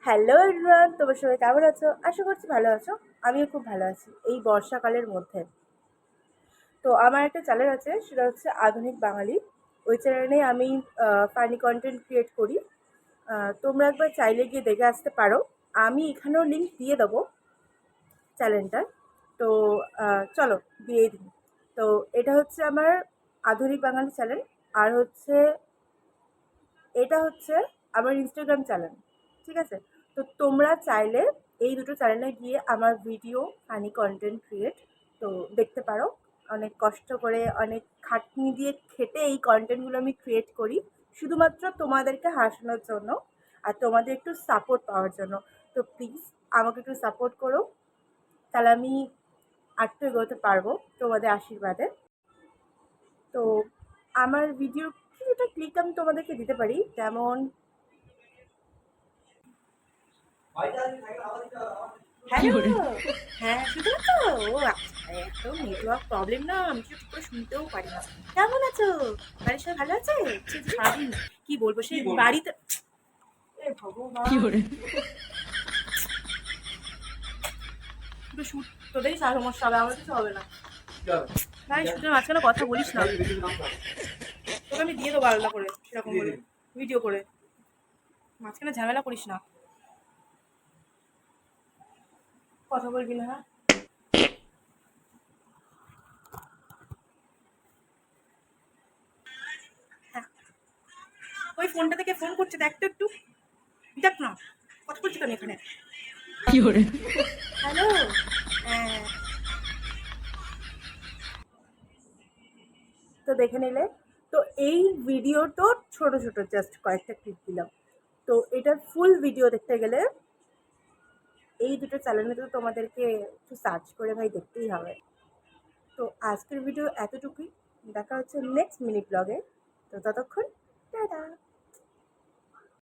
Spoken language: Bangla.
হ্যালো এভরিওয়ান, তোমরা সবাই কেমন আছো? আশা করছি ভালো আছো। আমিও খুব ভালো আছি এই বর্ষাকালের মধ্যে। তো আমার একটা চ্যানেল আছে, সেটা হচ্ছে আধুনিক বাঙালি। ওই চ্যানেলে আমি ফানি কন্টেন্ট ক্রিয়েট করি। তোমরা একবার চাইলে গিয়ে দেখে আসতে পারো। আমি এখানেও লিঙ্ক দিয়ে দেবো চ্যানেলটার। তো চলো দিয়েই দিই। তো এটা হচ্ছে আমার আধুনিক বাঙালি চ্যানেল। আর হচ্ছে এটা হচ্ছে আমার ইনস্টাগ্রাম চ্যানেল। ঠিক আছে? তো তোমরা চাইলে এই দুটো চ্যানেলে গিয়ে আমার ভিডিও, ফানি কন্টেন্ট ক্রিয়েট তো দেখতে পারো। অনেক কষ্ট করে, অনেক খাটনি দিয়ে খেটে এই কন্টেন্টগুলো আমি ক্রিয়েট করি শুধুমাত্র তোমাদেরকে হাসানোর জন্য আর তোমাদের একটু সাপোর্ট পাওয়ার জন্য। তো প্লিজ আমাকে একটু সাপোর্ট করো, তাহলে আমি আরেকটু এগোতে পারবো তোমাদের আশীর্বাদে। তো আমার ভিডিও কিছুটা ক্লিক আমি তোমাদেরকে দিতে পারি, যেমন হ্যালো। হ্যাঁ, শুনতে পাচ্ছ? ও আচ্ছা, এত নেটওয়ার্ক প্রবলেম না, আমি কিছু ঠিক করে শুনতেও পারি না। কেমন আছো? বাড়ির সবাই ভালো আছে? সারাদিন কি বলবো, সেই বাড়িতে এ ভগবান শুধু শুট, তোদেরই সমস্যা হবে, আমার কিছু হবে না ভাই। শুধু মাঝখানে কথা বলিস না, তোকে আমি দিয়ে দেবো আলাদা করে সেরকম করে ভিডিও করে। মাঝখানে ঝামেলা করিস না, কথা বলবি না। হ্যাঁ, ওই ফোনটা থেকে ফোন করছে, দেখ তো একটু, দেখ না কথা বলছি তো আমি এখানে। হ্যালো। হ্যাঁ, তো দেখে নিলে। তো এই ভিডিও তো ছোট ছোট জাস্ট কয়েকটা ক্লিপ দিলাম। তো এটার ফুল ভিডিও দেখতে গেলে এই দুটো চ্যানেলে তো তোমাদেরকে একটু সার্চ করে ভাই দেখতেই হবে। তো আজকের ভিডিও এতটুকুই। দেখা হচ্ছে নেক্সট মিনি ব্লগে। তো ততক্ষণ টাটা।